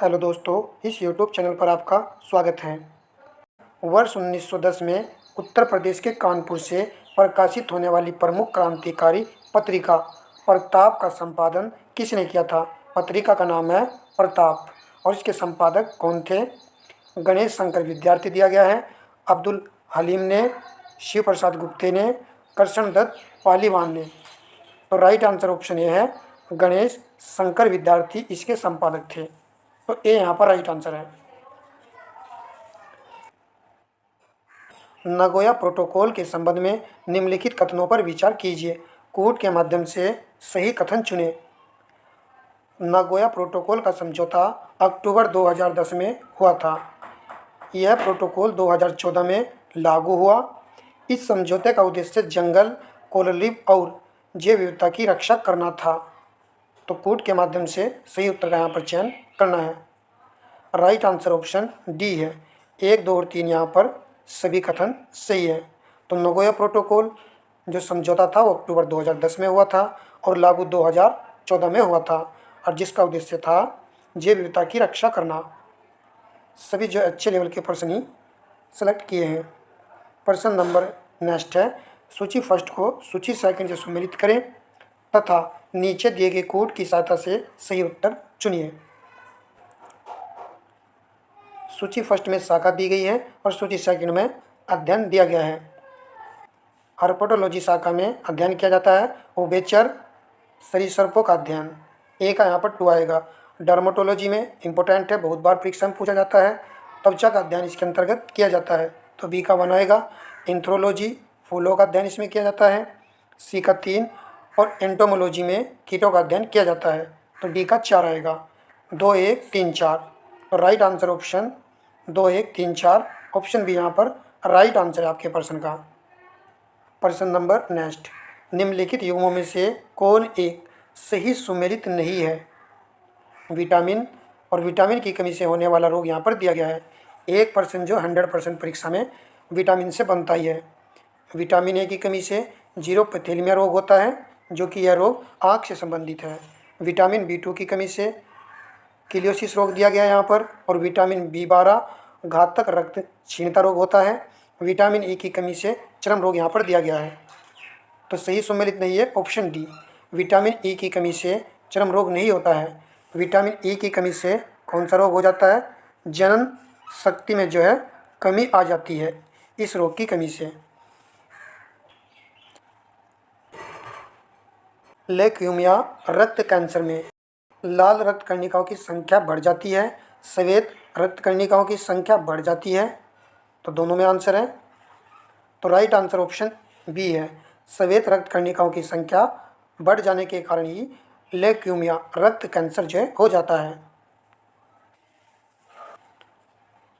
Hello दोस्तों, इस YouTube channel पर आपका स्वागत है। वर्ष 1910 में उत्तर प्रदेश के कानपुर से प्रकाशित होने वाली प्रमुख क्रांतिकारी पत्रिका प्रताप का संपादन किसने किया था? पत्रिका का नाम है प्रताप और इसके संपादक कौन थे? गणेश शंकर विद्यार्थी दिया गया है, अब्दुल हलीम ने, शिव प्रसाद गुप्ते ने, कृष्णदत्त पालीवान ने। तो राइट आंसर ऑप्शन ए है, गणेश शंकर विद्यार्थी इसके संपादक थे। तो ए यहाँ पर राइट आंसर है। नगोया प्रोटोकॉल के संबंध में निम्नलिखित कथनों पर विचार कीजिए। कोड के माध्यम से सही कथन चुनें। नगोया प्रोटोकॉल का समझौता अक्टूबर 2010 में हुआ था। यह प्रोटोकॉल 2014 में लागू हुआ। इस समझौते का उद्देश्य जंगल, कोरल रीफ और जैव विविधता की रक्षा करना था। तो कोड के माध्यम से सही उत्तर का यहाँ पर चयन करना है। राइट आंसर ऑप्शन डी है। 1, 2 और 3 यहाँ पर सभी कथन सही है। तो नगोया प्रोटोकॉल जो समझौता था वो अक्टूबर 2010 में हुआ था और लागू 2014 में हुआ था, और जिसका उद्देश्य था जैव विविधता की रक्षा करना। सभी जो अच्छे लेवल के प्रश्न ही सेलेक्ट किए हैं। प्रश्न नंबर नेक्स्ट है, सूची फर्स्ट को सूची सेकंड से सम्मिलित करें तथा नीचे दिए गए कोड की सहायता से सही उत्तर चुनिए। सूची फर्स्ट में शाखा दी गई है और सूची सेकंड में अध्ययन दिया गया है। हर्पेटोलॉजी शाखा में अध्ययन किया जाता है उभयचर सरीसृपों का अध्ययन। ए का यहाँ पर 2 आएगा। डर्मेटोलॉजी में इंपॉर्टेंट है, बहुत बार परीक्षा में पूछा जाता है, त्वचा का अध्ययन इसके अंतर्गत किया जाता है, तो बी का 1 आएगा। एंथ्रोलॉजी फूलों का अध्ययन इसमें किया जाता है, सी का 3। और एंटोमोलॉजी में कीटों का अध्ययन किया जाता है, तो डी का 4 आएगा। 2, 1, 3, 4। तो right answer option 2, 1, 3, 4 option B यहाँ पर राइट आंसर है आपके प्रश्न का। प्रश्न नंबर नेक्स्ट, निम्नलिखित युग्मों में से कौन एक सही सुमेलित नहीं है? विटामिन और विटामिन की कमी से होने वाला रोग यहाँ पर दिया गया है। 1% जो 100% परीक्षा में विटामिन से बनता ही है। विटामिन ए की कमी से जीरोपैथेलिया रोग होता है, जो कि यह रोग आँख से संबंधित है। विटामिन B2 की कमी से किलियोसिस रोग दिया गया है यहाँ पर, और विटामिन B12 घातक रक्त क्षीणता रोग होता है। विटामिन ई की कमी से चर्म रोग यहाँ पर दिया गया है। तो सही सम्मिलित नहीं है ऑप्शन डी, विटामिन ई की कमी से चर्म रोग नहीं होता है। विटामिन ई की कमी से कौन सा रोग हो जाता है? जनन शक्ति में जो है कमी आ जाती है इस रोग की कमी से। लेukemia रक्त कैंसर में लाल रक्त कणिकाओं की संख्या बढ़ जाती है, श्वेत रक्त कणिकाओं की संख्या बढ़ जाती है, तो दोनों में आंसर है। तो राइट आंसर ऑप्शन बी है, श्वेत रक्त कणिकाओं की संख्या बढ़ जाने के कारण ही लेukemia रक्त कैंसर जो हो जाता है।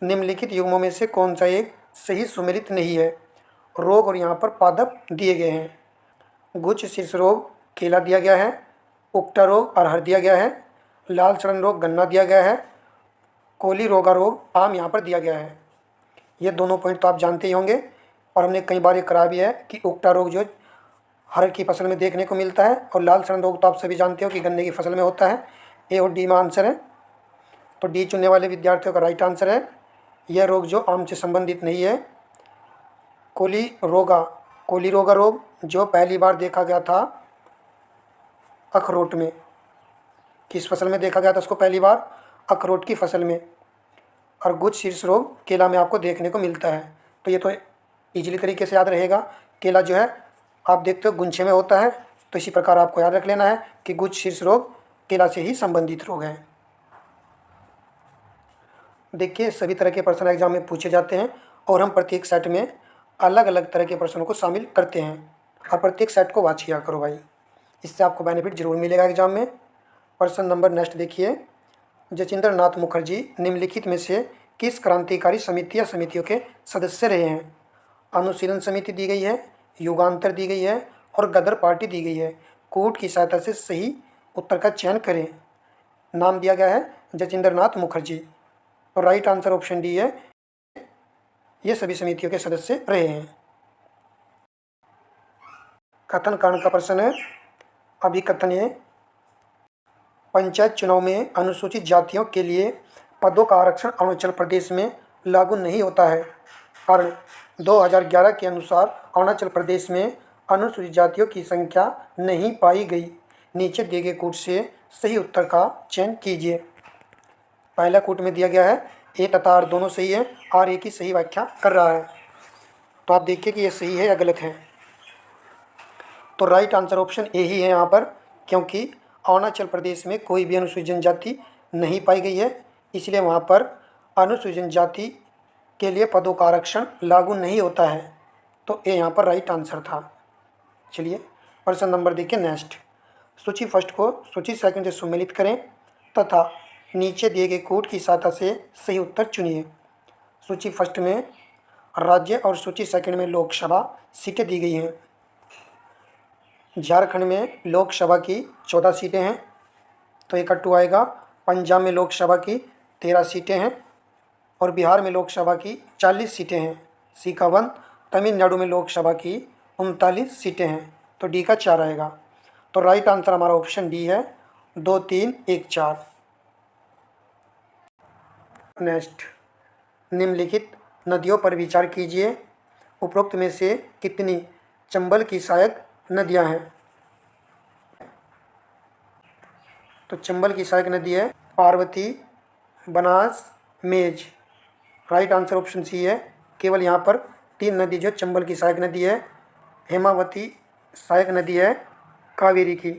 निम्नलिखित युग्मों में से कौन सा एक सही सुमेलित नहीं है? रोग और यहाँ पर पादप दिए गए हैं। गुच्छ शीर्ष रोग केला दिया गया है, उक्टा रोग अरहर दिया गया है, लाल सड़न रोग गन्ना दिया गया है, कोली रोगा रोग आम यहाँ पर दिया गया है। ये दोनों पॉइंट तो आप जानते ही होंगे और हमने कई बार ये करा भी है कि उक्टा रोग जो हर की फसल में देखने को मिलता है, और लाल सड़न रोग तो आप सभी जानते हो कि गन्ने की फसल में होता है। ए और डी में आंसर है, तो डी चुनने वाले विद्यार्थियों का राइट आंसर है। यह रोग जो आम से संबंधित नहीं है। कोली रोगा रोग जो पहली बार देखा गया था अखरोट में। किस फसल में देखा गया था उसको पहली बार? अखरोट की फसल में। और गुच्छ शीर्ष रोग केला में आपको देखने को मिलता है। तो ये तो इजीली तरीके से याद रहेगा। केला जो है आप देखते हो गुंछे में होता है, तो इसी प्रकार आपको याद रख लेना है कि गुच्छ शीर्ष रोग केला से ही संबंधित रोग है। देखिए, सभी तरह के प्रश्न एग्जाम में पूछे जाते हैं और हम प्रत्येक सेट में अलग अलग तरह के प्रश्नों को शामिल करते हैं। और प्रत्येक सेट को वाच किया करो भाई, इससे आपको बेनिफिट जरूर मिलेगा एग्जाम में। प्रश्न नंबर नेक्स्ट देखिए, जचिंद्र नाथ मुखर्जी निम्नलिखित में से किस क्रांतिकारी समिति या समितियों के सदस्य रहे हैं? अनुशीलन समिति दी गई है, युगांतर दी गई है और गदर पार्टी दी गई है। कोड की सहायता से सही उत्तर का चयन करें। नाम दिया गया है जचिंद्र नाथ मुखर्जी, और राइट आंसर ऑप्शन डी है, ये सभी समितियों के सदस्य रहे हैं। कथन कांड का प्रश्न है, अभिकथनीय पंचायत चुनाव में अनुसूचित जातियों के लिए पदों का आरक्षण अरुणाचल प्रदेश में लागू नहीं होता है। कारण 2011 के अनुसार अरुणाचल प्रदेश में अनुसूचित जातियों की संख्या नहीं पाई गई। नीचे दिए गए कूट से सही उत्तर का चयन कीजिए। पहला कूट में दिया गया है ए तथा आर दोनों सही है, आर ए की सही व्याख्या कर रहा है। तो आप देखिए कि ये सही है या गलत है। तो राइट आंसर ऑप्शन ए ही है यहाँ पर, क्योंकि अरुणाचल प्रदेश में कोई भी अनुसूचित जनजाति नहीं पाई गई है, इसलिए वहाँ पर अनुसूचित जनजाति के लिए पदों का आरक्षण लागू नहीं होता है। तो ए यहाँ पर राइट आंसर था। चलिए प्रश्न नंबर देखिए नेक्स्ट। सूची फर्स्ट को सूची सेकंड से सम्मिलित करें तथा नीचे दिए गए कोड की सहायता से सही उत्तर चुनिए। सूची फर्स्ट में राज्य और सूची सेकंड में लोकसभा सीटें दी गई हैं। झारखंड में लोकसभा की 14 सीटें हैं, तो इकट्ठू आएगा। पंजाब में लोकसभा की 13 सीटें हैं और बिहार में लोकसभा की 40 सीटें हैं। सी का 1। तमिलनाडु में लोकसभा की 39 सीटें हैं, तो डी का 4 आएगा। तो राइट आंसर हमारा ऑप्शन डी है, 2, 3, 1, 4। नेक्स्ट, निम्नलिखित नदियों पर विचार कीजिए। उपरोक्त में से कितनी चंबल की सहायक नदियां हैं? तो चंबल की सहायक नदी है पार्वती, बनास, मेज। राइट आंसर ऑप्शन सी है। केवल यहाँ पर 3 नदी जो चंबल की सहायक नदी है। हेमावती सहायक नदी है कावेरी की।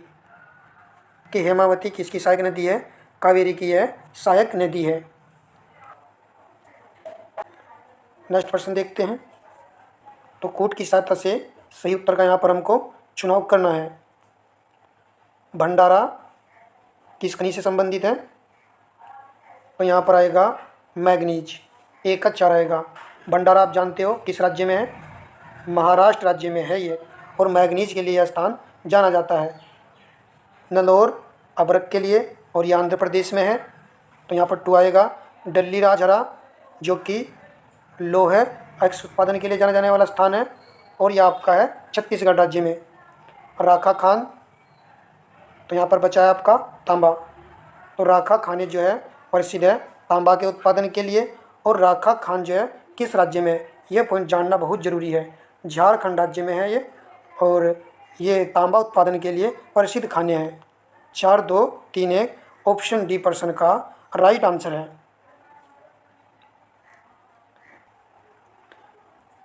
कि हेमावती किसकी सहायक नदी है? कावेरी की है सहायक नदी है। नेक्स्ट प्रश्न देखते हैं। तो कोट की सहायता से सही उत्तर का यहाँ पर हमको चुनाव करना है। भंडारा किस खनिज से संबंधित है? तो यहाँ पर आएगा मैग्नीज। 1 का 4 आएगा। भंडारा आप जानते हो किस राज्य में है? महाराष्ट्र राज्य में है ये, और मैग्नीज के लिए यह स्थान जाना जाता है। नलौर अभ्रक के लिए, और ये आंध्र प्रदेश में है, तो यहाँ पर 2 आएगा। डल्ली राजहरा जो कि लोहे अक्ष उत्पादन के लिए जाना जाने वाला स्थान है, और यह आपका है छत्तीसगढ़ राज्य में। राखा खान, तो यहाँ पर बचा है आपका तांबा। तो राखा खाने जो है प्रसिद्ध है तांबा के उत्पादन के लिए, और राखा खान जो है किस राज्य में है, यह पॉइंट जानना बहुत ज़रूरी है। झारखंड राज्य में है ये, और ये तांबा उत्पादन के लिए प्रसिद्ध खाने हैं। 4, 2, 3, 1 ऑप्शन डी प्रश्न का राइट आंसर है।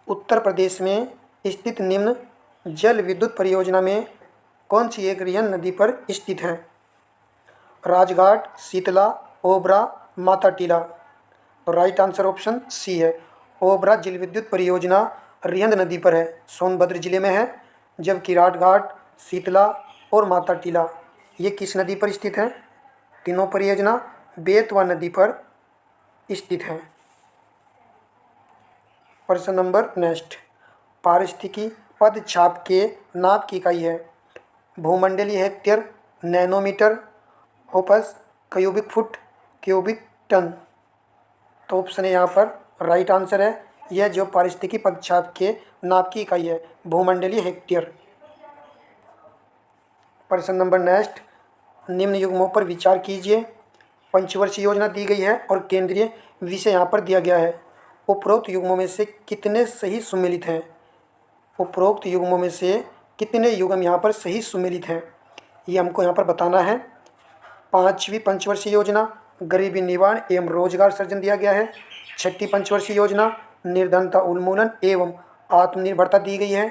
उत्तर प्रदेश में स्थित निम्न जल विद्युत परियोजना में कौन सी एक रिहन नदी पर स्थित है? राजघाट, शीतला, ओबरा, माता टीला। तो राइट आंसर ऑप्शन सी है। ओबरा जल विद्युत परियोजना रिहंद नदी पर है, सोनभद्र जिले में है, जबकि राजघाट, शीतला और माता टीला ये किस नदी पर स्थित है? तीनों परियोजना बेतवा नदी पर स्थित है। प्रश्न नंबर नेक्स्ट। पारिस्थितिकी पद छाप के नाप की इकाई है? भूमंडलीय hectare, nanometre, Hoppus, cubic foot, cubic ton. तो ऑप्शन है यहाँ पर राइट आंसर है। यह जो पारिस्थितिकी पद छाप के नाप की इकाई है भूमंडलीय हेक्टेयर। प्रश्न नंबर नेक्स्ट। निम्न युग्मों पर विचार कीजिए। पंचवर्षीय योजना दी गई है और केंद्रीय विषय यहाँ पर दिया गया है। उपरोक्त युग्मों में से कितने सही सुमेलित हैं? उपरोक्त युग्मों में से कितने युग्म यहाँ पर सही सुमेलित हैं, ये हमको यहाँ पर बताना है। 5वीं पंचवर्षीय योजना गरीबी निवारण एवं रोजगार सृजन दिया गया है। 6ठी पंचवर्षीय योजना निर्धनता उन्मूलन एवं आत्मनिर्भरता दी गई है।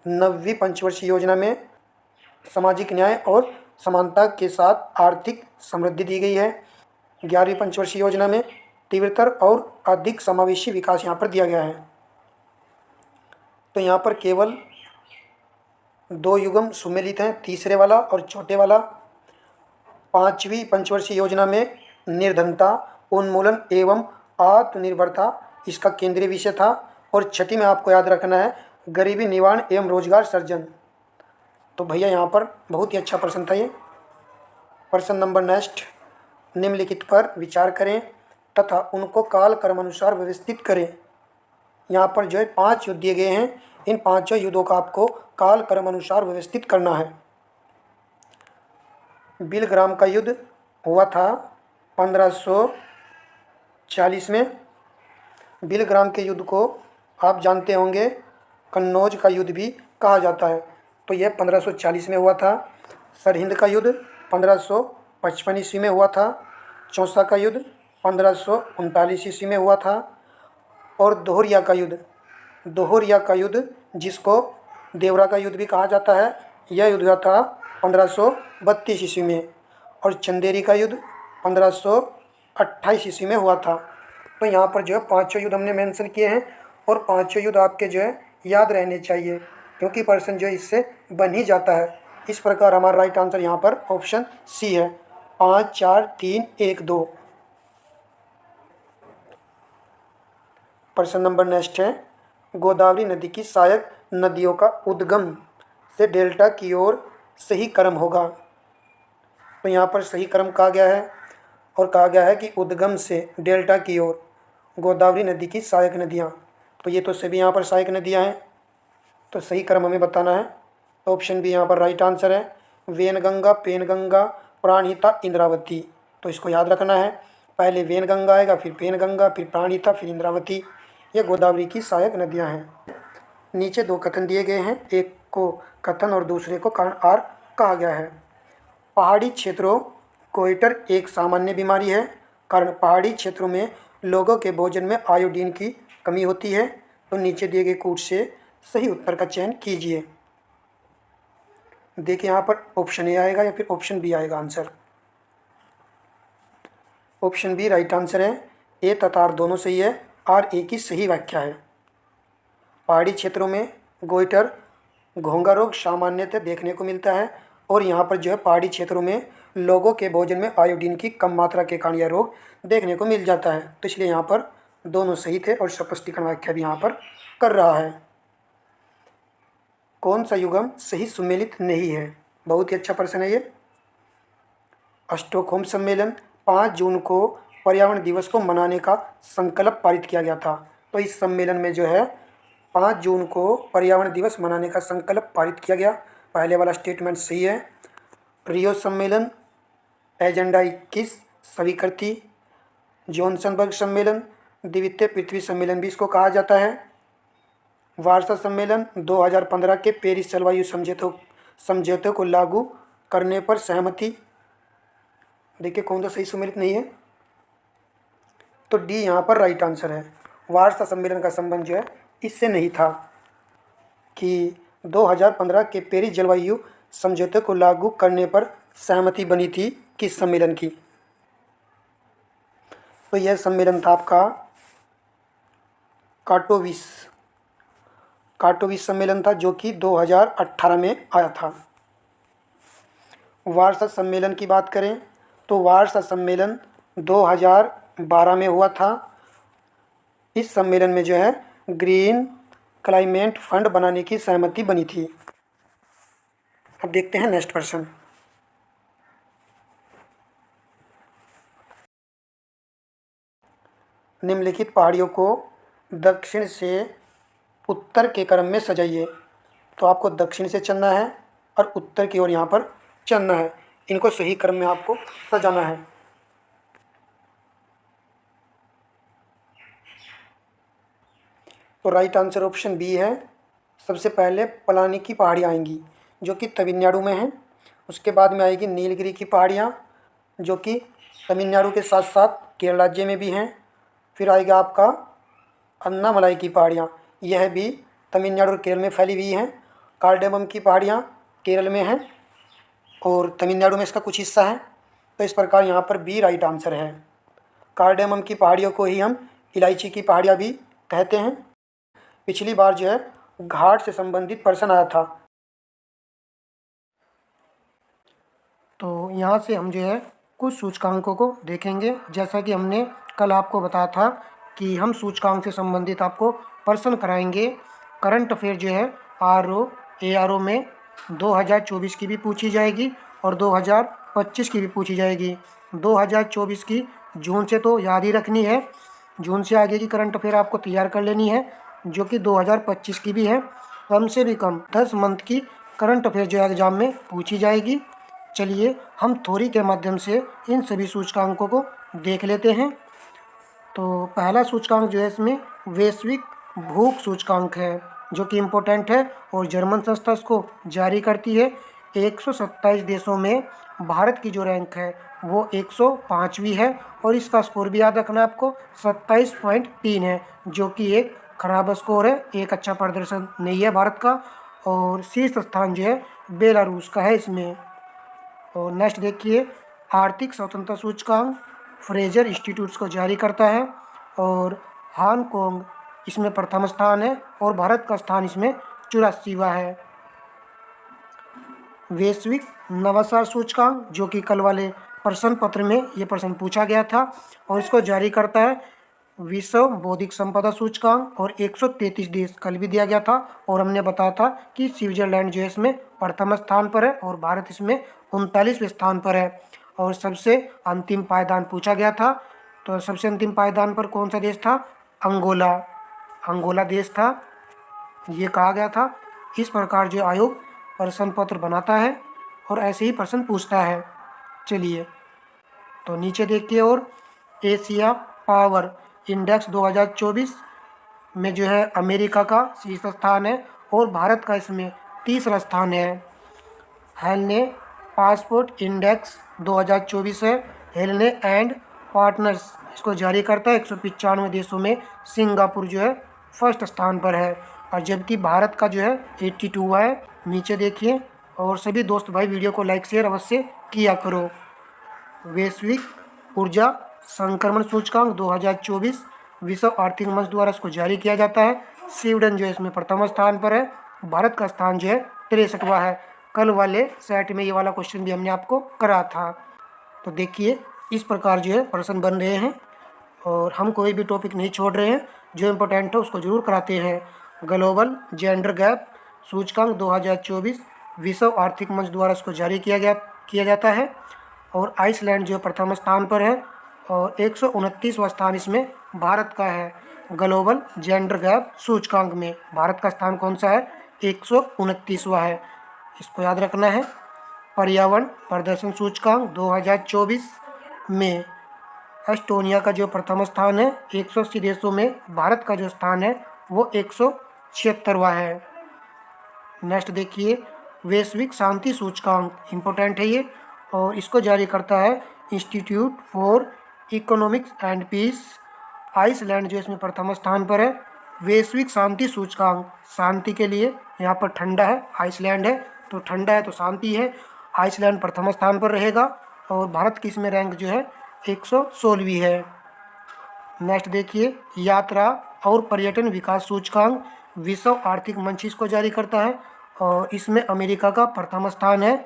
9वीं पंचवर्षीय योजना में सामाजिक न्याय और समानता के साथ आर्थिक समृद्धि दी गई है। 11वीं पंचवर्षीय योजना में तीव्रतर और अधिक समावेशी विकास यहाँ पर दिया गया है। तो यहाँ पर केवल 2 युग्म सुमेलित हैं, तीसरे वाला और चौथे वाला। 5वीं पंचवर्षीय योजना में निर्धनता उन्मूलन एवं आत्मनिर्भरता इसका केंद्रीय विषय था, और 6ठी में आपको याद रखना है गरीबी निवारण एवं रोजगार सृजन। तो भैया यहाँ पर बहुत ही अच्छा प्रश्न था ये। प्रश्न नंबर नेक्स्ट। निम्नलिखित पर विचार करें तथा उनको काल क्रम अनुसार व्यवस्थित करें। यहाँ पर जो है 5 युद्ध दिए गए हैं, इन 5 युद्धों का आपको काल क्रम अनुसार व्यवस्थित करना है। बिलग्राम का युद्ध हुआ था 1500 1540 में बिलग्राम के युद्ध को आप जानते होंगे कन्नौज का युद्ध भी कहा जाता है। तो यह 1540 में हुआ था। सरहिंद का युद्ध 1555 ईस्वी में हुआ था। चौसा का युद्ध 1539 ईस्वी में हुआ था। और दोहरिया का युद्ध जिसको देवरा का युद्ध भी कहा जाता है, यह युद्ध हुआ था 1532 ईस्वी में। और चंदेरी का युद्ध 1528 ईस्वी में हुआ था। तो यहाँ पर जो है पाँचों युद्ध हमने मेंशन किए हैं और पाँचों युद्ध आपके जो है याद रहने चाहिए, क्योंकि पर्सन जो है इससे बन ही जाता है। इस प्रकार हमारा राइट आंसर यहाँ पर ऑप्शन सी है, 5 4 3 1 2। प्रश्न नंबर नेक्स्ट है, गोदावरी नदी की सहायक नदियों का उद्गम से डेल्टा की ओर सही क्रम होगा। तो यहाँ पर सही क्रम कहा गया है और कहा गया है कि उद्गम से डेल्टा की ओर गोदावरी नदी की सहायक नदियाँ। तो ये तो सभी यहाँ पर सहायक नदियाँ हैं, तो सही क्रम हमें बताना है। तो ऑप्शन बी यहाँ पर राइट आंसर है, वेनगंगा, पेनगंगा, प्राणहिता, इंद्रावती। तो इसको याद रखना है, पहले वेनगंगा आएगा, फिर पेनगंगा, फिर प्राणहिता, फिर इंद्रावती। ये गोदावरी की सहायक नदियाँ हैं। नीचे दो कथन दिए गए हैं, एक को कथन और दूसरे को कारण आर कहा गया है। पहाड़ी क्षेत्रों गोइटर एक सामान्य बीमारी है, कारण पहाड़ी क्षेत्रों में लोगों के भोजन में आयोडीन की कमी होती है। तो नीचे दिए गए कूट से सही उत्तर का चयन कीजिए। देखिए यहाँ पर ऑप्शन ए आएगा या फिर ऑप्शन बी आएगा answer. Option B right answer है, ए तथा आर दोनों सही है, आर ए की सही व्याख्या है। पहाड़ी क्षेत्रों में गोइटर घोंघा रोग सामान्यतः देखने को मिलता है और यहाँ पर जो है पहाड़ी क्षेत्रों में लोगों के भोजन में आयोडीन की कम मात्रा के कारण यह रोग देखने को मिल जाता है। तो इसलिए यहाँ पर दोनों सही थे और स्पष्टीकरण व्याख्या भी यहाँ पर कर रहा है। कौन सा युग्म सही सुमेलित नहीं है? बहुत ही अच्छा प्रश्न है ये। स्टॉकहोम सम्मेलन 5 जून को पर्यावरण दिवस को मनाने का संकल्प पारित किया गया था। तो इस सम्मेलन में जो है 5 जून को पर्यावरण दिवस मनाने का संकल्प पारित किया गया। पहले वाला स्टेटमेंट सही है। रियो सम्मेलन एजेंडा 21 स्वीकृति, जोहान्सबर्ग सम्मेलन द्वितीय पृथ्वी सम्मेलन भी इसको कहा जाता है। वार्सा सम्मेलन 2015 के पेरिस जलवायु समझौते को लागू करने पर सहमति। देखिए कौन सा सही सम्मिलित नहीं है, तो डी यहाँ पर राइट आंसर है। वार्सा सम्मेलन का संबंध जो है इससे नहीं था कि 2015 के पेरिस जलवायु समझौते को लागू करने पर सहमति बनी थी किस सम्मेलन की। तो यह सम्मेलन था आपका काटोविस सम्मेलन था, जो कि 2018 में आया था। वार्सा सम्मेलन की बात करें तो वार्सा सम्मेलन 2012 में हुआ था। इस सम्मेलन में जो है ग्रीन क्लाइमेट फंड बनाने की सहमति बनी थी। अब देखते हैं नेक्स्ट प्रश्न। निम्नलिखित पहाड़ियों को दक्षिण से उत्तर के क्रम में सजाइए। तो आपको दक्षिण से चलना है और उत्तर की ओर यहाँ पर चलना है। इनको सही क्रम में आपको सजाना है। तो राइट आंसर ऑप्शन बी है। सबसे पहले पलानी की पहाड़ियाँ आएंगी जो कि तमिलनाडु में हैं। उसके बाद में आएगी नीलगिरी की पहाड़ियाँ जो कि तमिलनाडु के साथ साथ केरल राज्य में भी हैं। फिर आएगा आपका अन्नामलाई की पहाड़ियाँ, यह भी तमिलनाडु और केरल में फैली हुई हैं। कार्डेमम की पहाड़ियाँ केरल में हैं और तमिलनाडु में इसका कुछ हिस्सा है। तो इस प्रकार यहाँ पर बी राइट आंसर है। कार्डेमम की पहाड़ियों को ही हम इलायची की पहाड़ियाँ भी कहते हैं। पिछली बार जो है घाट से संबंधित प्रश्न आया था, तो यहाँ से हम जो है कुछ सूचकांकों को देखेंगे। जैसा कि हमने कल आपको बताया था कि हम सूचकांक से संबंधित आपको प्रश्न कराएंगे। करंट अफेयर जो है ARO में 2024 की भी पूछी जाएगी और 2025 की भी पूछी जाएगी। 2024 की जून से तो याद ही रखनी है, जून से आगे की करंट अफेयर आपको तैयार कर लेनी है, जो कि 2025 की भी है। कम से भी कम 10 मंथ की करंट अफेयर जो है एग्जाम में पूछी जाएगी। चलिए हम थ्योरी के माध्यम से इन सभी सूचकांकों को देख लेते हैं। तो पहला सूचकांक जो है इसमें वैश्विक भूख सूचकांक है, जो कि इम्पोर्टेंट है और जर्मन संस्था इसको जारी करती है। 127 देशों में भारत की जो रैंक है वो 105वीं है और इसका स्कोर भी याद रखना है आपको 27.3 है, जो कि एक खराब स्कोर है, एक अच्छा प्रदर्शन नहीं है भारत का। और शीर्ष स्थान जो है बेलारूस का है इसमें। और नेक्स्ट देखिए, आर्थिक स्वतंत्रता सूचकांक फ्रेजर इंस्टीट्यूट्स को जारी करता है और हांगकांग इसमें प्रथम स्थान है और भारत का स्थान इसमें 84वां है। वैश्विक नवाचार सूचकांक, जो कि कल वाले प्रश्न पत्र में ये प्रश्न पूछा गया था और इसको जारी करता है विश्व बौद्धिक संपदा सूचकांक और 133 देश कल भी दिया गया था और हमने बताया था कि स्विट्जरलैंड जो है इसमें प्रथम स्थान पर है और भारत इसमें 39वें स्थान पर है। और सबसे अंतिम पायदान पूछा गया था, तो सबसे अंतिम पायदान पर कौन सा देश था? अंगोला देश था, ये कहा गया था। इस प्रकार जो आयोग प्रश्न पत्र बनाता है और ऐसे ही प्रश्न पूछता है। चलिए तो नीचे देखिए, और एशिया पावर इंडेक्स 2024 में जो है अमेरिका का शीर्ष स्थान है और भारत का इसमें तीसरा स्थान है। हेलने पासपोर्ट इंडेक्स 2024 है, हेलने एंड पार्टनर्स इसको जारी करता है। 195 देशों में सिंगापुर जो है फर्स्ट स्थान पर है और जबकि भारत का जो है 82 है। नीचे देखिए, और सभी दोस्त भाई वीडियो को लाइक शेयर अवश्य किया करो। वैश्विक ऊर्जा संक्रमण सूचकांक 2024 विश्व आर्थिक मंच द्वारा इसको जारी किया जाता है। स्वीडन जो है इसमें प्रथम स्थान पर है, भारत का स्थान जो है 63वां है। कल वाले सेट में ये वाला क्वेश्चन भी हमने आपको करा था। तो देखिए इस प्रकार जो है प्रश्न बन रहे हैं और हम कोई भी टॉपिक नहीं छोड़ रहे हैं, जो इम्पोर्टेंट है उसको जरूर कराते हैं। ग्लोबल जेंडर गैप सूचकांक 2024 विश्व आर्थिक मंच द्वारा इसको जारी किया जाता है और आइसलैंड जो प्रथम स्थान पर है और 129वां स्थान इसमें भारत का है। ग्लोबल जेंडर गैप सूचकांक में भारत का स्थान कौन सा है? 129वां है, इसको याद रखना है। पर्यावरण प्रदर्शन सूचकांक 2024 में एस्टोनिया का जो प्रथम स्थान है 180 देशों में, भारत का जो स्थान है वो 176वां है। नेक्स्ट देखिए, वैश्विक शांति सूचकांक इम्पोर्टेंट है ये और इसको जारी करता है Institute for Economics and Peace. Iceland जो इसमें प्रथम स्थान पर है। वैश्विक शांति सूचकांक, शांति के लिए यहाँ पर ठंडा है, आइसलैंड है तो ठंडा है तो शांति है, आइसलैंड प्रथम स्थान पर रहेगा और भारत की इसमें रैंक जो है 116वीं है। नेक्स्ट देखिए, यात्रा और पर्यटन विकास सूचकांक विश्व आर्थिक मंच इसको जारी करता है और इसमें अमेरिका का प्रथम स्थान है,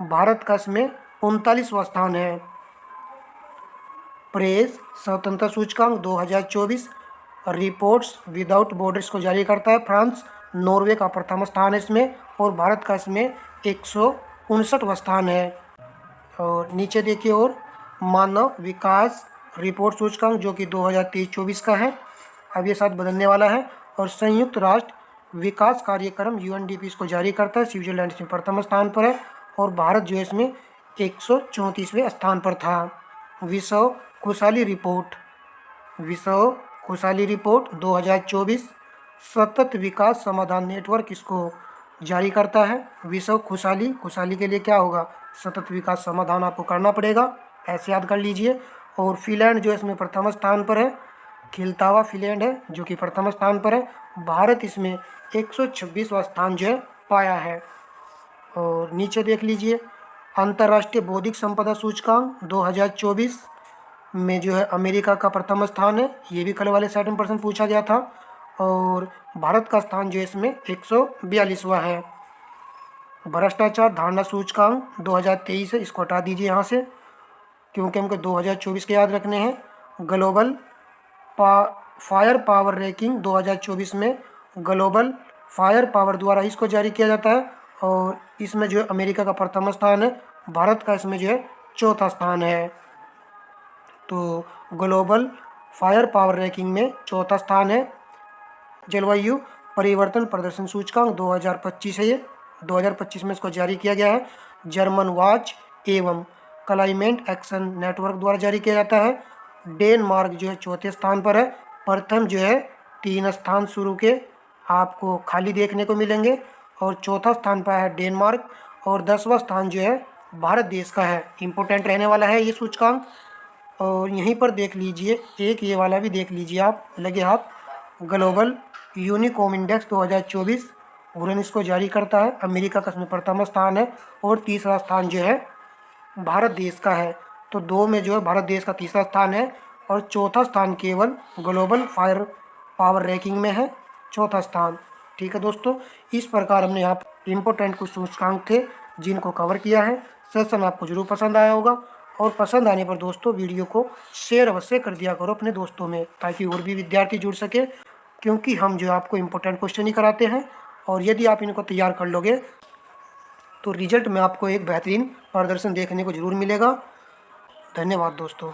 भारत का इसमें 39वां स्थान है। प्रेस स्वतंत्रता सूचकांक 2024 रिपोर्ट्स विदाउट बॉर्डर्स को जारी करता है, फ्रांस। नॉर्वे का प्रथम स्थान है इसमें और भारत का इसमें 159वां स्थान है। और नीचे देखिए, और मानव विकास रिपोर्ट सूचकांक जो कि 2023-24 का है, अब ये साथ बदलने वाला है। और संयुक्त राष्ट्र विकास कार्यक्रम UNDP इसको जारी करता है, स्विट्जरलैंड इसमें प्रथम स्थान पर है और भारत जो है इसमें 134वें स्थान पर था। विश्व खुशहाली रिपोर्ट 2024 सतत विकास समाधान नेटवर्क इसको जारी करता है। विश्व खुशहाली के लिए क्या होगा? सतत विकास समाधान आपको करना पड़ेगा, ऐसे याद कर लीजिए। और फिनलैंड जो इसमें प्रथम स्थान पर है, खिलता फिनलैंड है जो कि प्रथम स्थान पर है। भारत इसमें 126वां स्थान जो है पाया है। और नीचे देख लीजिए, अंतर्राष्ट्रीय बौद्धिक संपदा सूचकांक 2024 में जो है अमेरिका का प्रथम स्थान है, ये भी कल वाले सेट में प्रश्न पूछा गया था और भारत का स्थान जो है इसमें 142वां है। भ्रष्टाचार धारणा सूचकांक 2023 है, इसको हटा दीजिए यहाँ से क्योंकि हमको 2024 के याद रखने हैं। ग्लोबल फायर पावर रैंकिंग 2024 में ग्लोबल फायर पावर द्वारा इसको जारी किया जाता है और इसमें जो है अमेरिका का प्रथम स्थान है, भारत का इसमें जो है चौथा स्थान है। तो ग्लोबल फायर पावर रैंकिंग में चौथा स्थान है। जलवायु परिवर्तन प्रदर्शन सूचकांक 2025 है, ये 2025 में इसको जारी किया गया है। जर्मन वॉच एवं क्लाइमेट एक्शन नेटवर्क द्वारा जारी किया जाता है डेनमार्क जो है चौथे स्थान पर है। प्रथम जो है 3 स्थान शुरू के आपको खाली देखने को मिलेंगे और चौथा स्थान पर है डेनमार्क और 10वां स्थान जो है भारत देश का है। इम्पोर्टेंट रहने वाला है ये सूचकांक। और यहीं पर देख लीजिए, एक ये वाला भी देख लीजिए आप लगे हाथ, ग्लोबल यूनिकॉम इंडेक्स 2024 वुरन इसको जारी करता है। अमेरिका का इसमें प्रथम स्थान है और तीसरा स्थान जो है भारत देश का है। तो 2 में जो है भारत देश का तीसरा स्थान है और चौथा स्थान केवल ग्लोबल फायर पावर रैंकिंग में है, चौथा स्थान। ठीक है दोस्तों, इस प्रकार हमने यहाँ इम्पोर्टेंट कुछ सूचकांक थे जिनको कवर किया है। सेशन आपको जरूर पसंद आया होगा और पसंद आने पर दोस्तों वीडियो को शेयर अवश्य कर दिया करो अपने दोस्तों में, ताकि और भी विद्यार्थी जुड़ सके, क्योंकि हम जो आपको इम्पोर्टेंट क्वेश्चन ही कराते हैं। और यदि आप इनको तैयार कर लोगे तो रिजल्ट में आपको एक बेहतरीन प्रदर्शन देखने को जरूर मिलेगा। धन्यवाद दोस्तों।